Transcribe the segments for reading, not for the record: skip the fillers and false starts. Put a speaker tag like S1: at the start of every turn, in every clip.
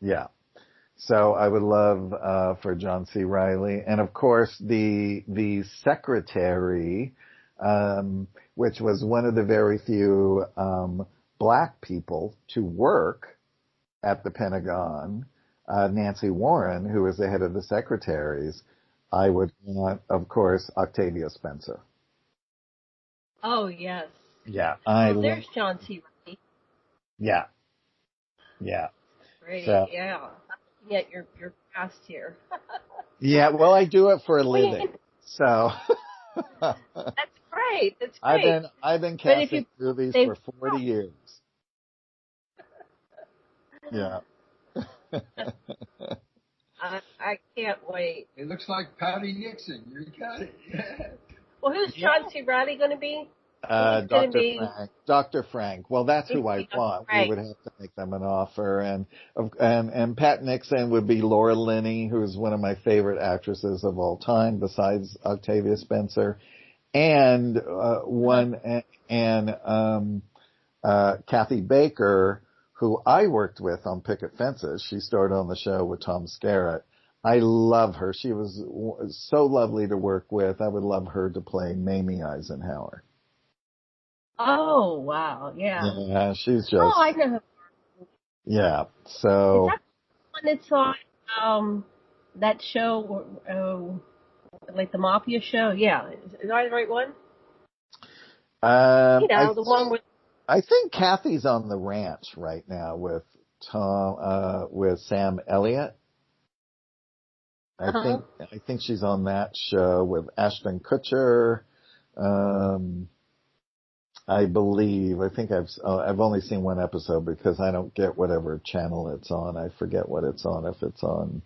S1: Yeah. So I would love for John C. Reilly, and of course the secretary, which was one of the very few black people to work at the Pentagon, Nancy Warren, who was the head of the secretaries. I would want, of course, Octavia Spencer.
S2: Oh, yes.
S1: Yeah,
S2: there's John C. Reilly.
S1: Yeah, yeah.
S2: Great,
S1: so,
S2: yeah. I'm looking at your past here.
S1: Yeah, well, I do it for a living, so.
S2: That's great. That's great.
S1: I've been casting movies for 40 years. Yeah.
S2: I can't wait.
S3: It looks like Patty Nixon. You got it.
S2: Well, who's John C. Reilly going to be?
S1: Dr. Frank. Dr. Frank. Well, that's who I want.
S2: Frank.
S1: We would have to make them an offer, and Pat Nixon would be Laura Linney, who's one of my favorite actresses of all time, besides Octavia Spencer, and Kathy Baker, who I worked with on Picket Fences. She starred on the show with Tom Skerritt. I love her. She was so lovely to work with. I would love her to play Mamie Eisenhower.
S2: Oh, wow. Yeah.
S1: Yeah, she's just.
S2: Oh, I know.
S1: Yeah. So.
S2: Is that the one that's on that show, like the Mafia show? Yeah. Is that the right one? The one with.
S1: I think Kathy's on the ranch right now with with Sam Elliott. I think she's on that show with Ashton Kutcher. I believe. I think I've only seen one episode because I don't get whatever channel it's on. I forget what it's on, if it's on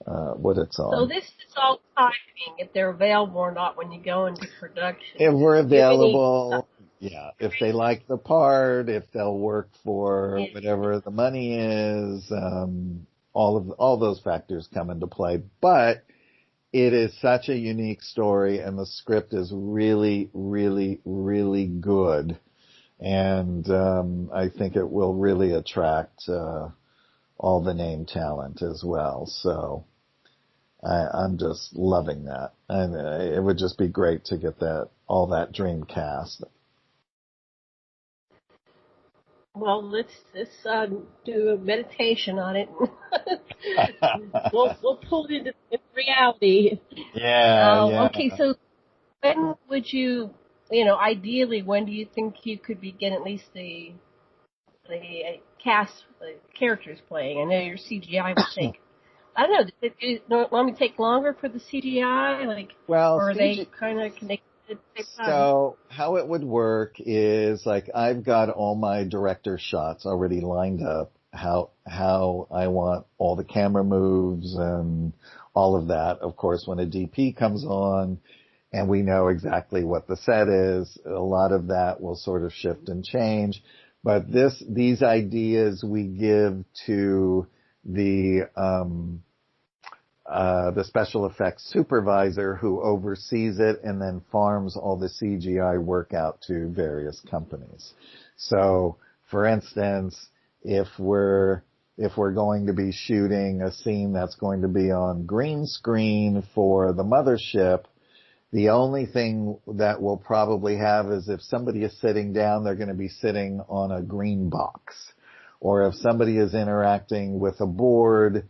S1: what it's on.
S2: So this is all timing, if they're available or not when you go into production.
S1: If we're available, yeah. If they like the part, if they'll work for whatever the money is, all those factors come into play. But it is such a unique story, and the script is really, really, really good. And I think it will really attract all the name talent as well. So I'm just loving that. And it would just be great to get all that dream cast.
S2: Well, let's do a meditation on it. we'll pull it into reality.
S1: Yeah.
S2: Okay, so when would you ideally, when do you think you could begin at least the cast, the characters playing? I know your CGI would take. I don't know. Did it normally take longer for the CGI? Or are they kind of connected?
S1: So how it would work is I've got all my director shots already lined up, how I want all the camera moves and all of that. Of course, when a DP comes on and we know exactly what the set is, a lot of that will sort of shift and change. But these ideas we give to the special effects supervisor who oversees it and then farms all the CGI work out to various companies. So, for instance, if we're going to be shooting a scene that's going to be on green screen for the mothership, the only thing that we'll probably have is if somebody is sitting down, they're going to be sitting on a green box. Or if somebody is interacting with a board,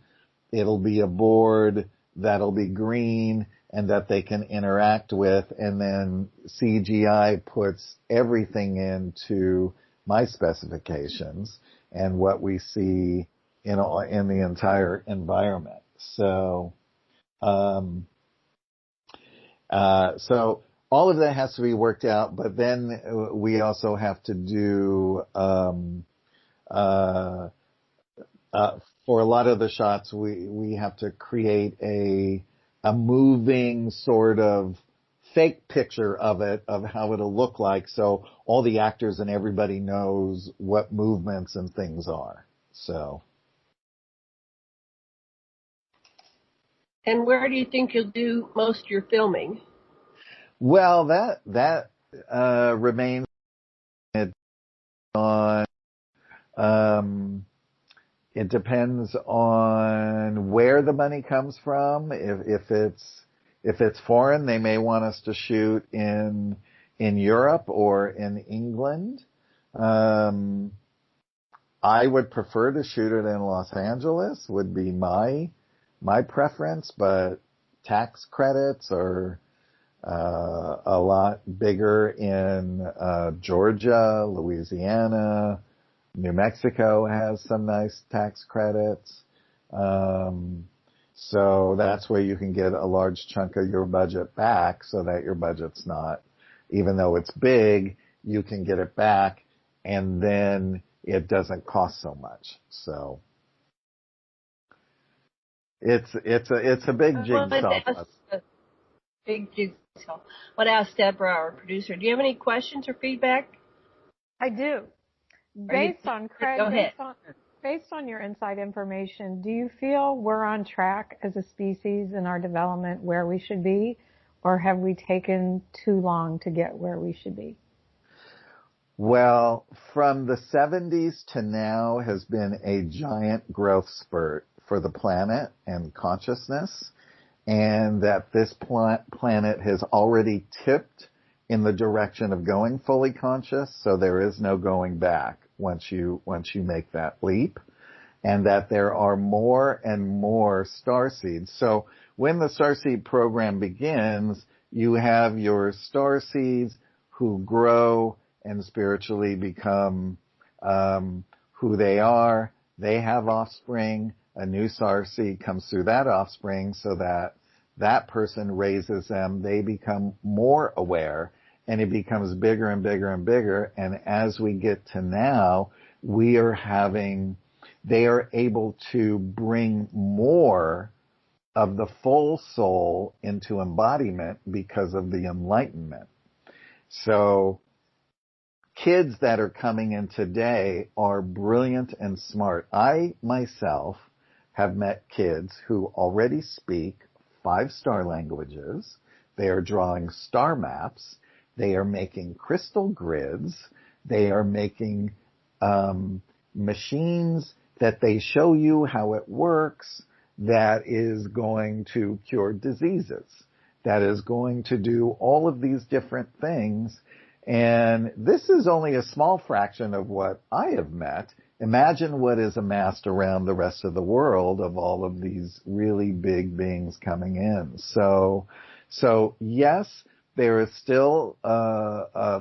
S1: it'll be a board that'll be green and that they can interact with, and then CGI puts everything into my specifications and what we see in the entire environment. So, so all of that has to be worked out, but then we also have to do, for a lot of the shots, we have to create a moving sort of fake picture of it, of how it'll look like, so all the actors and everybody knows what movements and things are. So.
S2: And where do you think you'll do most of your filming?
S1: Well, that remains on. It depends on where the money comes from. If it's foreign, they may want us to shoot in Europe or in England. I would prefer to shoot it in Los Angeles, would be my preference, but tax credits are a lot bigger in Georgia, Louisiana. New Mexico has some nice tax credits. So that's where you can get a large chunk of your budget back so that your budget's not, even though it's big, you can get it back and then it doesn't cost so much. So it's a big jigsaw.
S2: Big jigsaw. I want to ask Deborah, our producer, do you have any questions or feedback?
S4: I do. Based on Craig,
S2: go ahead.
S4: Based on your inside information, do you feel we're on track as a species in our development where we should be, or have we taken too long to get where we should be?
S1: Well, from the 70s to now has been a giant growth spurt for the planet and consciousness, and that this planet has already tipped in the direction of going fully conscious, so there is no going back once you make that leap, and that there are more and more starseeds. So when the starseed program begins, you have your starseeds who grow and spiritually become who they are. They have offspring. A new starseed comes through that offspring so that person raises them. They become more aware, and it becomes bigger and bigger and bigger. And as we get to now, they are able to bring more of the full soul into embodiment because of the enlightenment. So kids that are coming in today are brilliant and smart. I myself have met kids who already speak 5-star languages. They are drawing star maps. They are making crystal grids. They are making machines that they show you how it works, that is going to cure diseases, that is going to do all of these different things. And this is only a small fraction of what I have met. Imagine what is amassed around the rest of the world of all of these really big beings coming in. So yes, there is still a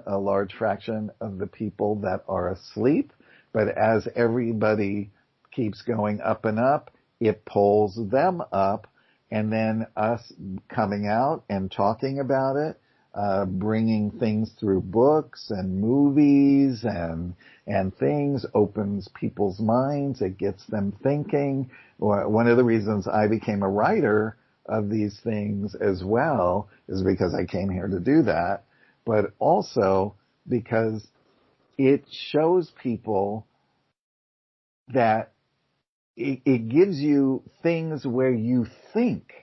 S1: large fraction of the people that are asleep, but as everybody keeps going up and up, it pulls them up, and then us coming out and talking about it, bringing things through books and movies and things opens people's minds. It gets them thinking. One of the reasons I became a writer of these things as well is because I came here to do that, but also because it shows people that it gives you things where you think,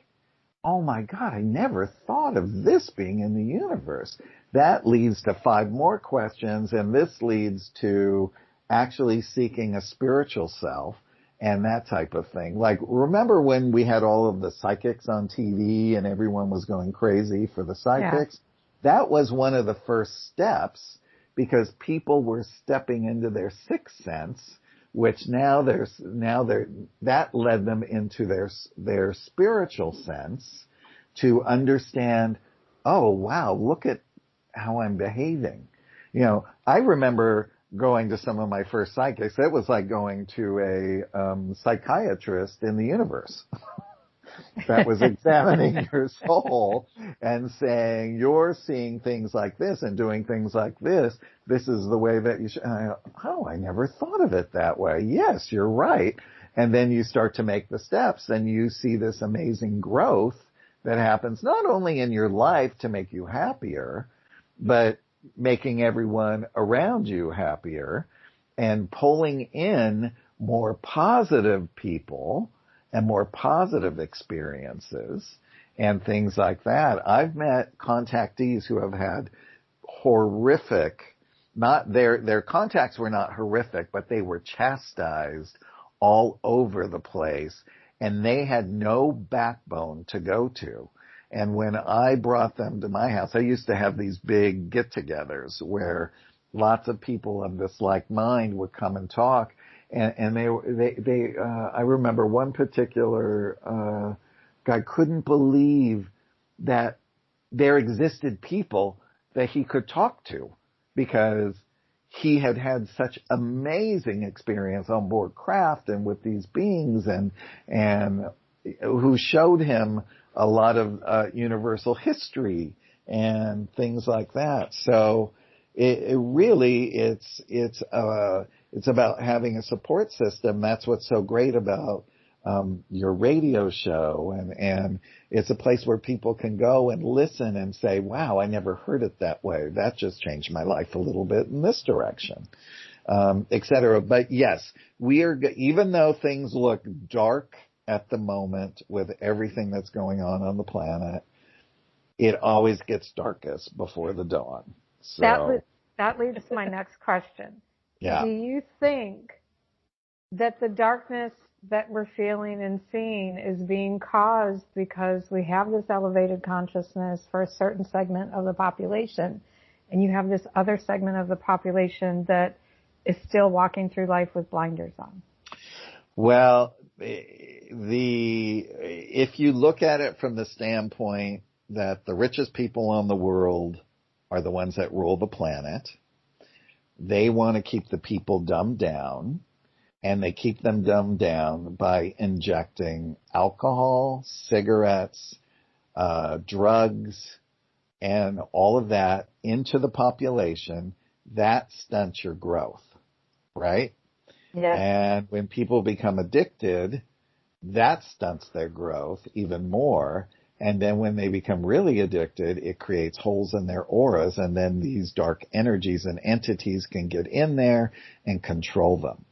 S1: oh my God, I never thought of this being in the universe. That leads to 5 more questions, and this leads to actually seeking a spiritual self and that type of thing. Like, remember when we had all of the psychics on TV and everyone was going crazy for the psychics? Yeah. That was one of the first steps, because people were stepping into their sixth sense, which that led them into their spiritual sense to understand, oh wow, look at how I'm behaving. You know, I remember going to some of my first psychics. It was like going to a psychiatrist in the universe that was examining your soul and saying, you're seeing things like this and doing things like this. This is the way that you should. And I go, oh, I never thought of it that way. Yes, you're right. And then you start to make the steps and you see this amazing growth that happens not only in your life to make you happier, but making everyone around you happier and pulling in more positive people and more positive experiences and things like that. I've met contactees who have had horrific not their contacts were not horrific, but they were chastised all over the place, and they had no backbone to go to. And when I brought them to my house, I used to have these big get-togethers where lots of people of this like mind would come and talk. And I remember one particular guy couldn't believe that there existed people that he could talk to, because he had had such amazing experience on board craft and with these beings, and who showed him a lot of universal history and things like that. So it really it's about having a support system. That's what's so great about your radio show, and it's a place where people can go and listen and say, wow, I never heard it that way. That just changed my life a little bit in this direction, et cetera. But yes, even though things look dark at the moment with everything that's going on the planet, it always gets darkest before the dawn. So
S4: that leads to my next question.
S1: Yeah.
S4: Do you think that the darkness that we're feeling and seeing is being caused because we have this elevated consciousness for a certain segment of the population, and you have this other segment of the population that is still walking through life with blinders on?
S1: Well, if you look at it from the standpoint that the richest people in the world are the ones that rule the planet, they want to keep the people dumbed down, and they keep them dumbed down by injecting alcohol, cigarettes, drugs, and all of that into the population. That stunts your growth, right?
S4: Yeah.
S1: And when people become addicted, that stunts their growth even more. And then when they become really addicted, it creates holes in their auras, and then these dark energies and entities can get in there and control them.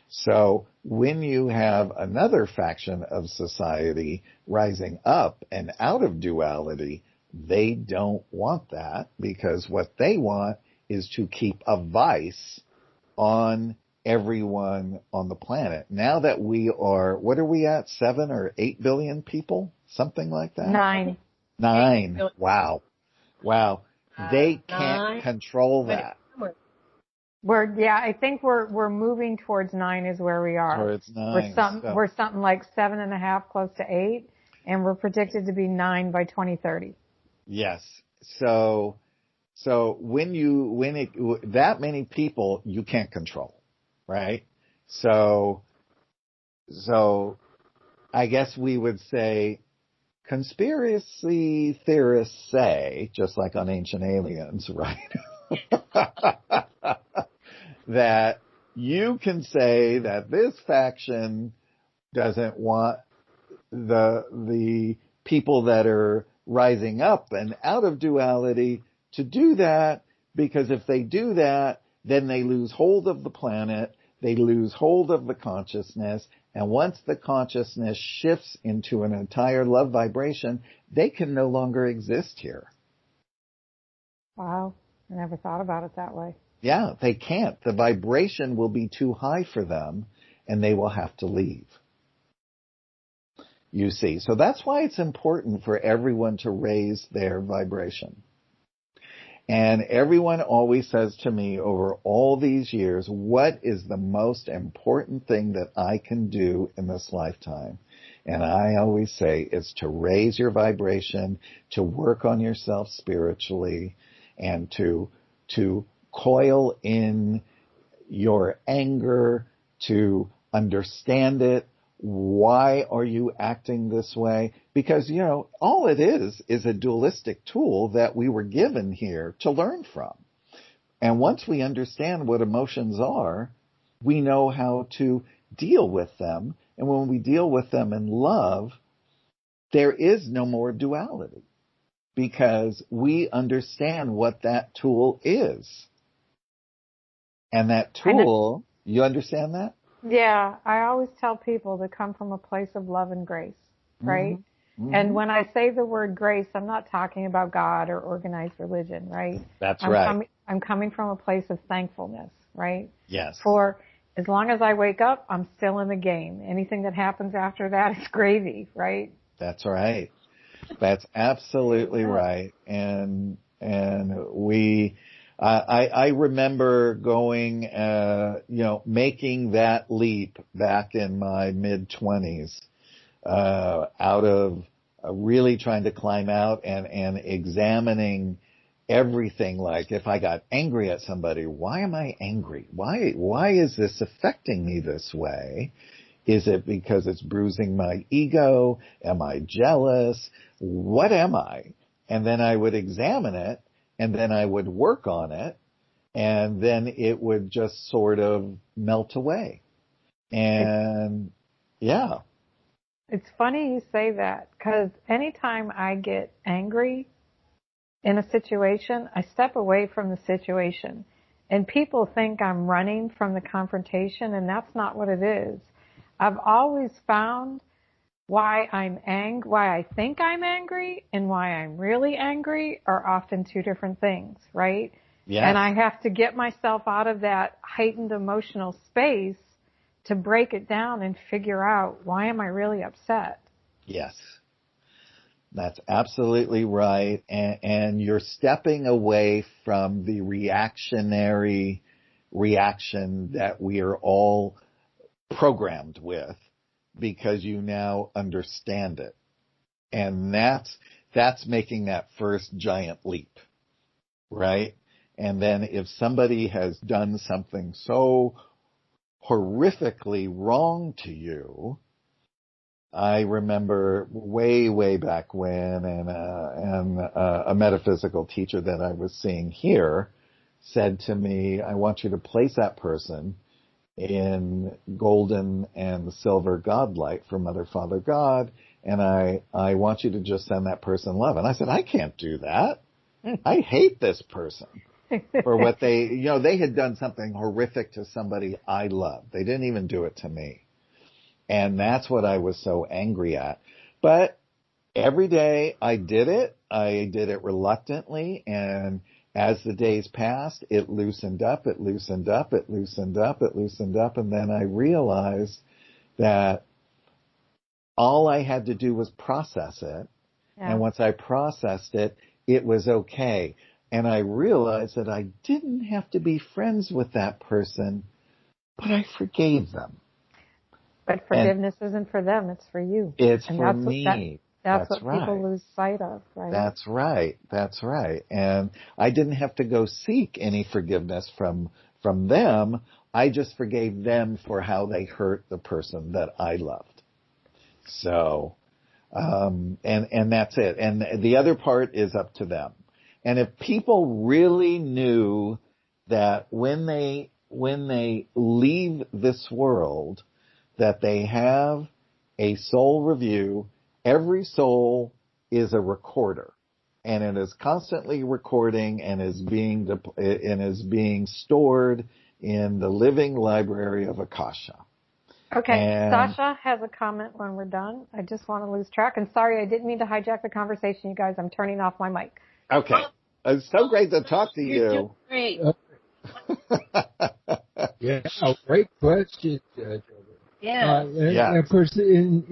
S1: So when you have another faction of society rising up and out of duality, they don't want that, because what they want is to keep a vice on everyone on the planet. Now that we are, what are we at, 7 or 8 billion people? Something like that?
S4: 9.
S1: 9. Wow. They can't control that.
S4: I think we're moving towards 9 is where we are.
S1: Towards 9.
S4: We're something like 7.5, close to 8, and we're predicted to be 9 by 2030.
S1: Yes. So when that many people, you can't control, right? So I guess we would say, conspiracy theorists say, just like on Ancient Aliens, right? That you can say that this faction doesn't want the people that are rising up and out of duality to do that, because if they do that, then they lose hold of the planet, they lose hold of the consciousness, and once the consciousness shifts into an entire love vibration, they can no longer exist here.
S4: Wow, I never thought about it that way.
S1: Yeah, they can't. The vibration will be too high for them, and they will have to leave. You see, so that's why it's important for everyone to raise their vibration. And everyone always says to me over all these years, what is the most important thing that I can do in this lifetime? And I always say it's to raise your vibration, to work on yourself spiritually, and to coil in your anger, to understand it. Why are you acting this way? Because, all it is a dualistic tool that we were given here to learn from. And once we understand what emotions are, we know how to deal with them. And when we deal with them in love, there is no more duality, because we understand what that tool is. And that tool, you understand that?
S4: Yeah, I always tell people to come from a place of love and grace, right?
S1: Mm-hmm.
S4: And when I say the word grace, I'm not talking about God or organized religion, right?
S1: That's right.
S4: I'm coming from a place of thankfulness, right?
S1: Yes.
S4: For as long as I wake up, I'm still in the game. Anything that happens after that is gravy, right?
S1: That's right. That's absolutely right. And I remember going, making that leap back in my mid-20s, out of really trying to climb out and examining everything. Like, if I got angry at somebody, why am I angry? Why is this affecting me this way? Is it because it's bruising my ego? Am I jealous? What am I? And then I would examine it, and then I would work on it, and then it would just sort of melt away. And yeah.
S4: It's funny you say that, because anytime I get angry in a situation, I step away from the situation. And people think I'm running from the confrontation, and that's not what it is. I've always found why I think I'm angry and why I'm really angry are often two different things, right?
S1: Yes.
S4: And I have to get myself out of that heightened emotional space to break it down and figure out, why am I really upset?
S1: Yes. That's absolutely right. And you're stepping away from the reactionary reaction that we are all programmed with, because you now understand it. And that's making that first giant leap, right? And then if somebody has done something so horrifically wrong to you, I remember way back when, and a metaphysical teacher that I was seeing here said to me, I want you to place that person in golden and silver godlight for Mother, Father, God, and I want you to just send that person love. And I said, I can't do that. I hate this person for what they had done something horrific to somebody I loved. They didn't even do it to me. And that's what I was so angry at. But every day I did it reluctantly, and as the days passed, it loosened up, and then I realized that all I had to do was process it. Yeah. And once I processed it, it was okay. And I realized that I didn't have to be friends with that person, but I forgave them.
S4: But forgiveness isn't for them, it's for you.
S1: It's for me.
S4: That's what right. People lose sight of, right?
S1: That's right. And I didn't have to go seek any forgiveness from them. I just forgave them for how they hurt the person that I loved. So, and that's it. And the other part is up to them. And if people really knew that when they leave this world, that they have a soul review. Every soul is a recorder, and it is constantly recording and is being stored in the living library of Akasha.
S4: Okay, Sasha has a comment when we're done. I just want to lose track. And sorry, I didn't mean to hijack the conversation, you guys. I'm turning off my mic.
S1: Okay. It's so great to talk to you.
S2: You're great.
S3: Yeah, great question,
S2: Yeah.
S3: And of course, in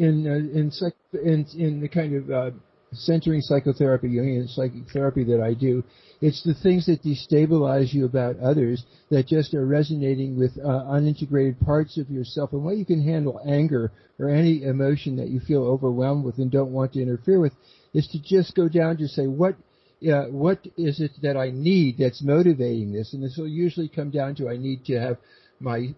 S3: the kind of centering psychotherapy, Jungian psychic therapy that I do, it's the things that destabilize you about others that just are resonating with unintegrated parts of yourself. And what you can handle anger or any emotion that you feel overwhelmed with and don't want to interfere with is to just go down to say, what is it that I need that's motivating this? And this will usually come down to, I need to have I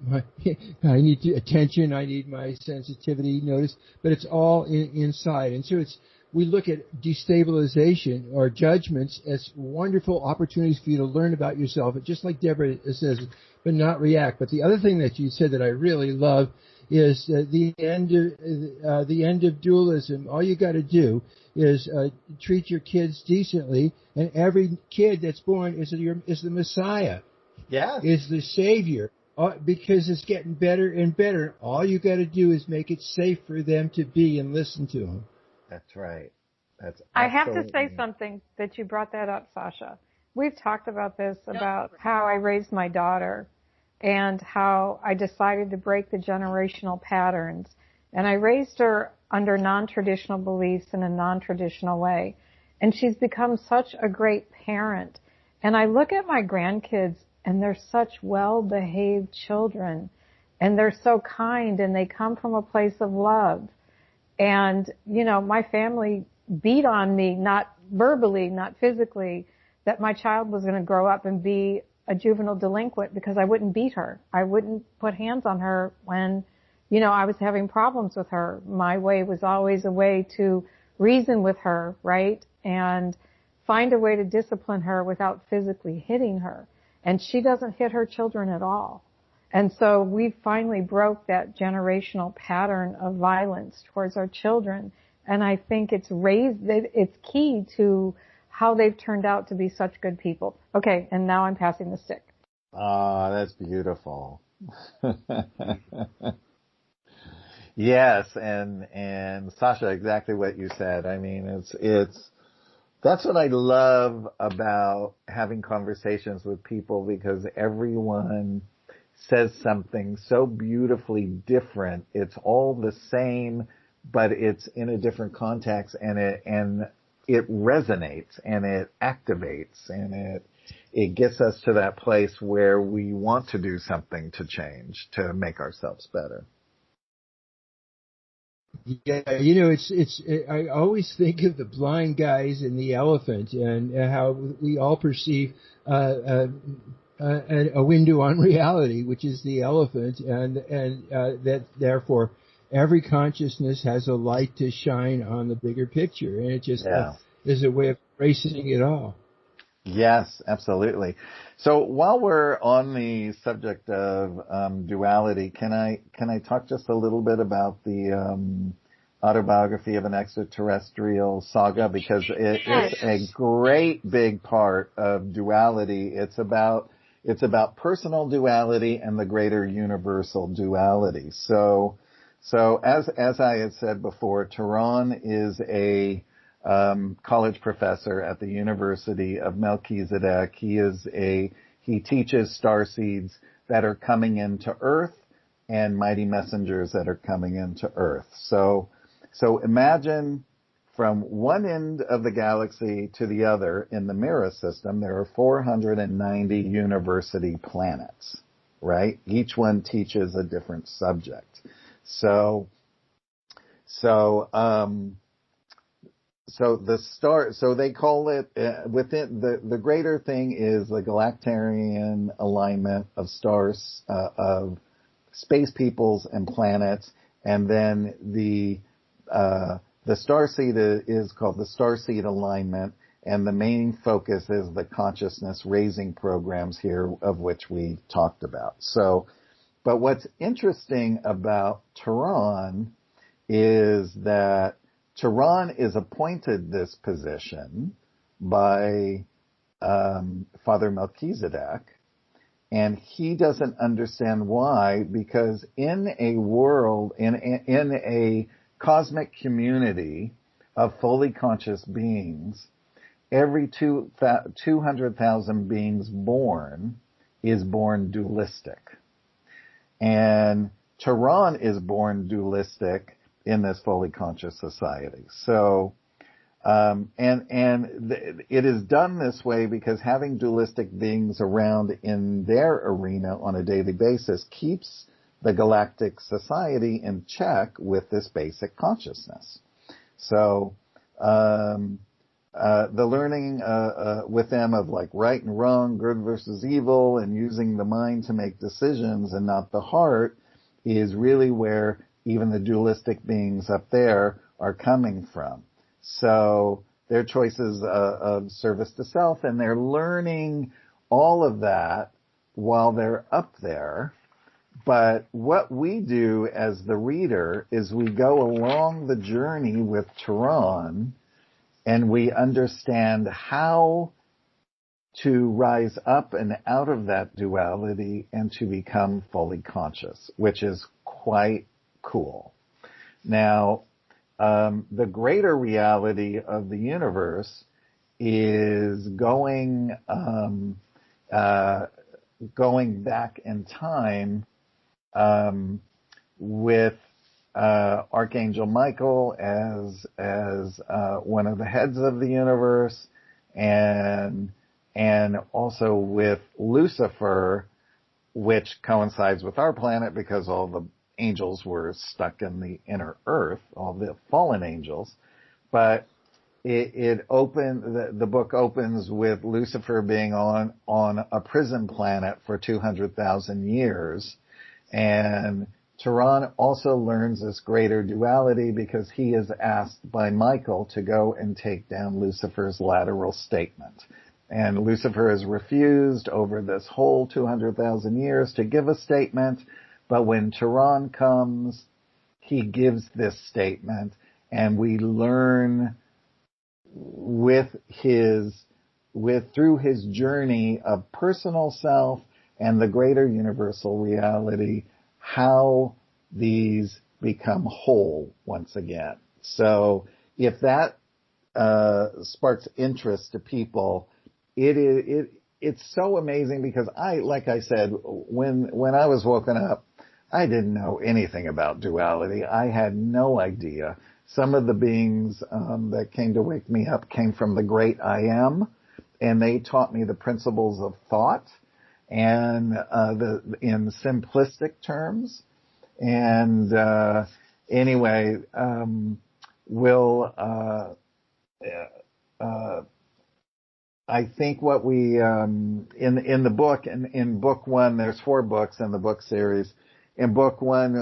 S3: need attention, I need my sensitivity, notice, but it's all inside. And so we look at destabilization or judgments as wonderful opportunities for you to learn about yourself, just like Deborah says, but not react. But the other thing that you said that I really love is the end of dualism. All you got to do is treat your kids decently, and every kid that's born is the Messiah.
S1: Yeah, is
S3: the Savior. Because it's getting better and better. All you got to do is make it safe for them to be and listen to them.
S1: That's right.
S4: I have to say something that you brought that up, Sasha. we've talked about this, about how I raised my daughter and how I decided to break the generational patterns. And I raised her under non-traditional beliefs in a non-traditional way. And she's become such a great parent. And I look at my grandkids, and they're such well-behaved children. And they're so kind, and they come from a place of love. And, you know, my family beat on me, not verbally, not physically, that my child was going to grow up and be a juvenile delinquent because I wouldn't beat her. I wouldn't put hands on her when, you know, I was having problems with her. My way was always a way to reason with her, right? And find a way to discipline her without physically hitting her. And she doesn't hit her children at all. And so we finally broke that generational pattern of violence towards our children. And I think it's key to how they've turned out to be such good people. Okay, and now I'm passing the stick.
S1: Ah, that's beautiful. Yes, and Sasha, exactly what you said. I mean, that's what I love about having conversations with people, because everyone says something so beautifully different. It's all the same, but it's in a different context, and it resonates and it activates, and it gets us to that place where we want to do something to change, to make ourselves better.
S3: Yeah, you know, I always think of the blind guys and the elephant, and how we all perceive a window on reality, which is the elephant, and that therefore every consciousness has a light to shine on the bigger picture, and it just is a way of embracing it all.
S1: Yes, absolutely. So while we're on the subject of duality, can I talk just a little bit about the Autobiography of an Extraterrestrial saga, because it is a great big part of duality. It's about personal duality and the greater universal duality. So as I had said before, Tehran is a college professor at the University of Melchizedek. He teaches starseeds that are coming into Earth and mighty messengers that are coming into Earth. So imagine from one end of the galaxy to the other in the Mira system, there are 490 university planets, right? Each one teaches a different subject. So they call it, within the greater thing is the galactarian alignment of stars, of space peoples and planets, and then the starseed is called the starseed alignment, and the main focus is the consciousness raising programs here, of which we talked about. But what's interesting about Tehran is that Tehran is appointed this position by Father Melchizedek, and he doesn't understand why, because in a world, in a cosmic community of fully conscious beings, every 200,000 beings born is born dualistic. And Tehran is born dualistic in this fully conscious society. So, it is done this way because having dualistic beings around in their arena on a daily basis keeps the galactic society in check with this basic consciousness. So, the learning with them of like right and wrong, good versus evil, and using the mind to make decisions and not the heart is really where even the dualistic beings up there are coming from. So their choices of service to self, and they're learning all of that while they're up there. But what we do as the reader is we go along the journey with Tehran, and we understand how to rise up and out of that duality and to become fully conscious, which is quite cool. Now, the greater reality of the universe is going back in time with Archangel Michael as one of the heads of the universe, and also with Lucifer, which coincides with our planet because all the angels were stuck in the inner earth, all the fallen angels. But the book opens with Lucifer being on a prison planet for 200,000 years, and Turan also learns this greater duality because he is asked by Michael to go and take down Lucifer's lateral statement. And Lucifer has refused over this whole 200,000 years to give a statement, but when Turan comes, he gives this statement, and we learn through his journey of personal self and the greater universal reality, how these become whole once again. So if that sparks interest to people, it's so amazing because like I said, when I was woken up, I didn't know anything about duality. I had no idea. Some of the beings that came to wake me up came from the great I Am, and they taught me the principles of thought and in simplistic terms. And anyway, I think what we in the book, in book one, there's 4 books in the book series. In book one,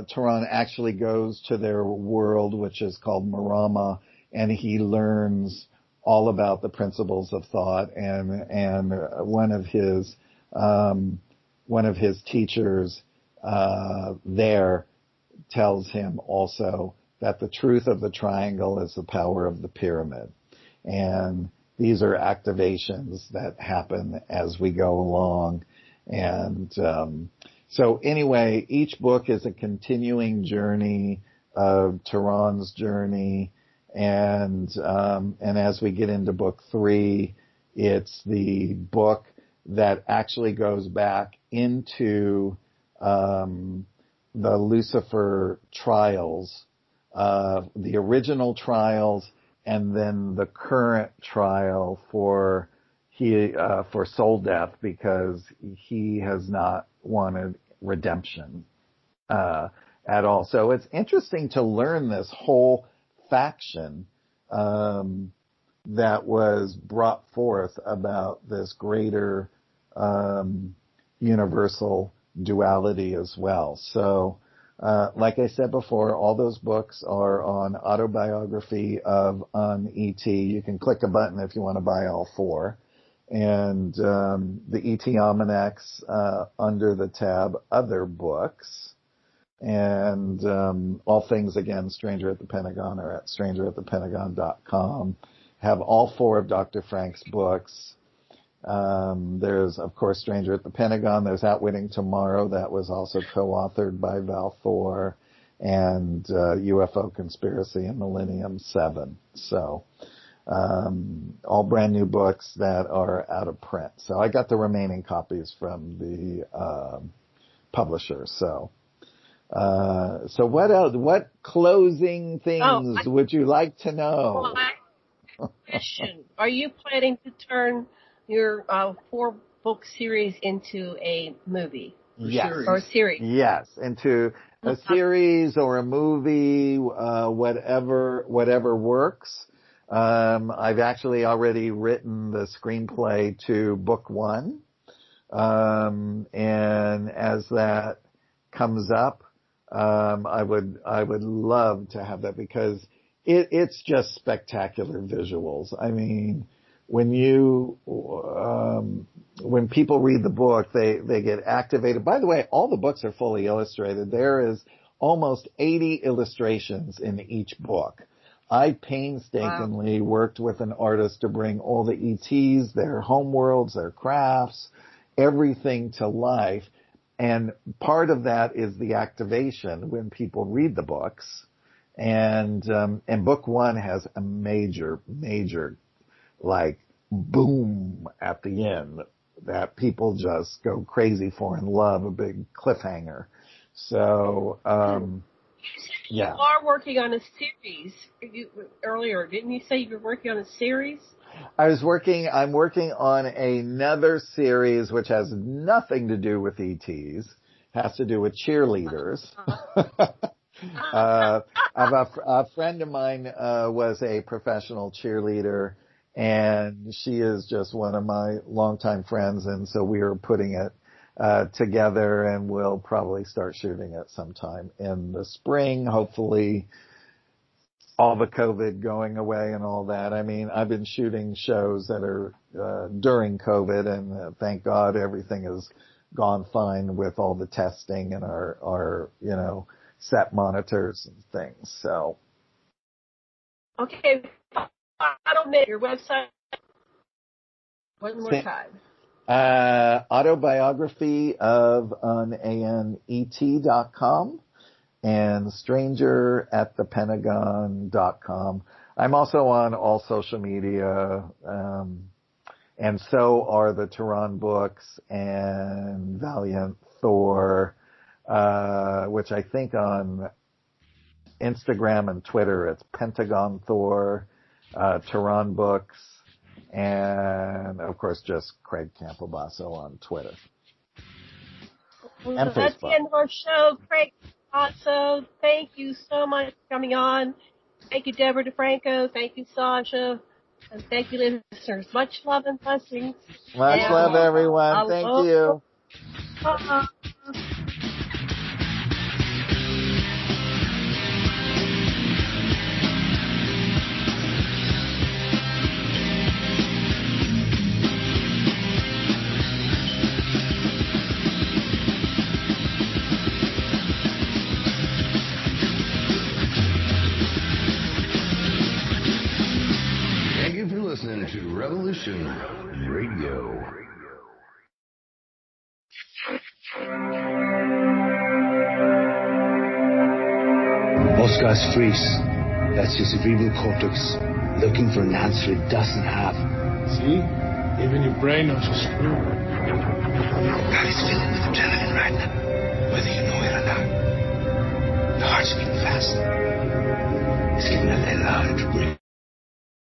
S1: Turan actually goes to their world, which is called Marama, and he learns all about the principles of thought. And one of his teachers there tells him also that the truth of the triangle is the power of the pyramid. And these are activations that happen as we go along. And so anyway, each book is a continuing journey of Turan's journey. And as we get into book 3, it's the book that actually goes back into the Lucifer trials, the original trials, and then the current trial for soul death, because he has not wanted redemption at all. So it's interesting to learn this whole faction that was brought forth about this greater universal duality as well. So like I said before, all those books are on Autobiography of an E.T. You can click a button if you want to buy all 4. And the E.T. Almanacs under the tab Other Books. And all things, again, Stranger at the Pentagon, or at strangeratthepentagon.com. Have all 4 of Dr. Frank's books. There's, of course, Stranger at the Pentagon. There's Outwitting Tomorrow. That was also co-authored by Val Thor. And UFO Conspiracy and Millennium 7. So all brand new books that are out of print. So I got the remaining copies from the publisher. So what else? What closing things would you like to know?
S2: Question: are you planning to turn your 4-book series into a movie?
S1: Yes.
S2: Or a series?
S1: Yes, into a series or a movie, whatever works. I've actually already written the screenplay to book 1. And as that comes up, I would love to have that, because it's just spectacular visuals. I mean, when people read the book, they get activated. By the way, all the books are fully illustrated. There is almost 80 illustrations in each book. I painstakingly worked with an artist to bring all the ETs, their homeworlds, their crafts, everything to life. And part of that is the activation when people read the books. And book 1 has a major like boom at the end that people just go crazy for and love, a big cliffhanger. So,
S2: you are working on a series earlier. Didn't you say you were working on a series?
S1: I'm working on another series which has nothing to do with ETs, has to do with cheerleaders. A friend of mine was a professional cheerleader, and she is just one of my longtime friends, and so we are putting it together, and we'll probably start shooting it sometime in the spring, hopefully. All the COVID going away and all that. I mean, I've been shooting shows that are during COVID, and thank God everything has gone fine with all the testing and our set monitors and things. So,
S2: okay, I don't make your website one more time.
S1: Autobiography of an ANET.com. and strangeratthepentagon.com. I'm also on all social media, and so are the Tehran books and Valiant Thor, which I think on Instagram and Twitter it's Pentagon Thor, Tehran books, and of course just Craig Campobasso on Twitter.
S2: And that's the end of our show, Craig. So thank you so much for coming on. Thank you, Deborah DeFranco. Thank you, Sasha. And thank you, listeners. Much love and blessings.
S1: Much love, everyone. Thank you.
S5: Listening to Revolution Radio.
S6: Oscar's freeze. That's your cerebral cortex looking for an answer it doesn't have.
S7: See? Even your brain knows it's true.
S6: Body's filling with adrenaline right now, whether you know it or not. The heart's beating fast. It's getting a little harder to breathe.